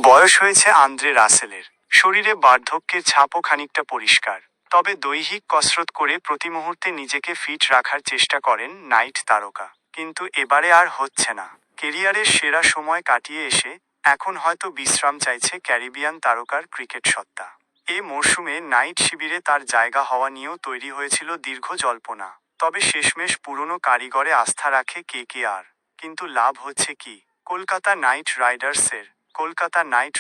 বয়স হয়েছে আন্দ্রে রাসেলের, শরীরে বার্ধক্যের ছাপও খানিকটা পরিষ্কার। তবে দৈহিক কসরত করে প্রতি মুহূর্তে নিজেকে ফিট রাখার চেষ্টা করেন নাইট তারকা। কিন্তু এবারে আর হচ্ছে না। কেরিয়ারের সেরা সময় কাটিয়ে এসে এখন হয়তো বিশ্রাম চাইছে ক্যারিবিয়ান তারকার ক্রিকেট সত্তা। এ মরশুমে নাইট শিবিরে তার জায়গা হওয়া নিয়েও তৈরি হয়েছিল দীর্ঘ জল্পনা। তবে শেষমেশ পুরনো কারিগরে আস্থা রাখে কেকেআর। কিন্তু লাভ হচ্ছে কি? কলকাতা নাইট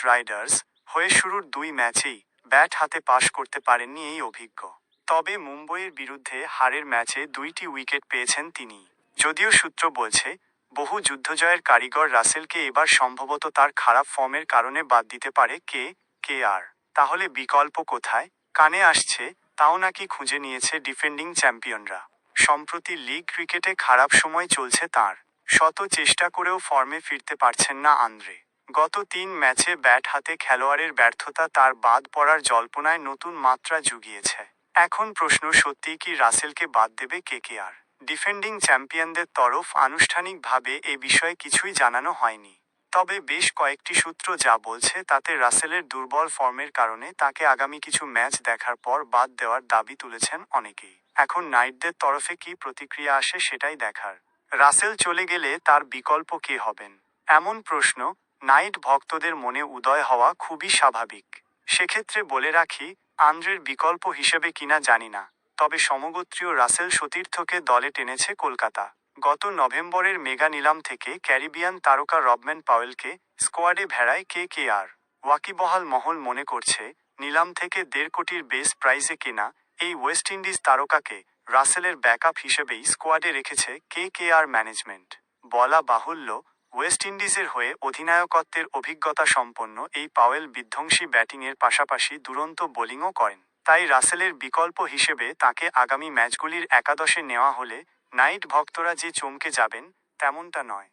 রাইডার্স হয়ে শুরুর 2 ম্যাচেই ব্যাট হাতে পাস করতে পারেননি এই অভিজ্ঞ। তবে মুম্বইয়ের বিরুদ্ধে হারের ম্যাচে 2টি উইকেট পেয়েছেন তিনি। যদিও সূত্র বলছে, বহু যুদ্ধজয়ের কারিগর রাসেলকে এবার সম্ভবত তার খারাপ ফর্মের কারণে বাদ দিতে পারে কেকেআর। তাহলে বিকল্প কোথায়? কানে আসছে, তাও নাকি খুঁজে নিয়েছে ডিফেন্ডিং চ্যাম্পিয়নরা। সম্প্রতি লিগ ক্রিকেটে খারাপ সময় চলছে তাঁর। শত চেষ্টা করেও ফর্মে ফিরতে পারছেন না আন্দ্রে। গত 3 ম্যাচে ব্যাট হাতে খেলোয়াড়ের ব্যর্থতা তার বাদ পড়ার জল্পনায় নতুন মাত্রা জুগিয়েছে। এখন প্রশ্ন, সত্যিই কি রাসেলকে বাদ দেবে কেকেআর? ডিফেন্ডিং চ্যাম্পিয়নদের তরফ আনুষ্ঠানিকভাবে এ বিষয়ে কিছুই জানানো হয়নি। তবে বেশ কয়েকটি সূত্র যা বলছে তাতে রাসেলের দুর্বল ফর্মের কারণে তাকে আগামী কিছু ম্যাচ দেখার পর বাদ দেওয়ার দাবি তুলেছেন অনেকেই। এখন নাইটদের তরফে কি প্রতিক্রিয়া আসে সেটাই দেখার। রাসেল চলে গেলে তার বিকল্প কে হবেন? এমন প্রশ্ন নাইট ভক্তদের মনে উদয় হওয়া খুবই স্বাভাবিক। সেক্ষেত্রে বলে রাখি, আন্দ্রের বিকল্প হিসেবে কিনা জানি না, তবে সমগোত্রীয় রাসেল সতীর্থকে দলে টেনেছে কলকাতা। গত নভেম্বরের মেগা নিলাম থেকে ক্যারিবিয়ান তারকা রবম্যান পাওয়েলকে স্কোয়াডে ভেড়ায় কেকেআর। ওয়াকিবহাল মহল মনে করছে, নিলাম থেকে 1.5 কোটির বেস প্রাইজে কেনা এই ওয়েস্ট ইন্ডিজ তারকাকে রাসেলের ব্যাকআপ হিসেবেই স্কোয়াডে রেখেছে কেকেআর ম্যানেজমেন্ট। বলা বাহুল্য, ওয়েস্ট ইন্ডিজের হয়ে অধিনায়কত্বের অভিজ্ঞতা সম্পন্ন এই পাওয়েল বিধ্বংসী ব্যাটিংয়ের পাশাপাশি দুরন্ত বোলিংও করেন। তাই রাসেলের বিকল্প হিসেবে তাকে আগামী ম্যাচগুলির একাদশে নেওয়া হলে নাইট ভক্তরা যে চমকে যাবেন, তেমনটা নয়।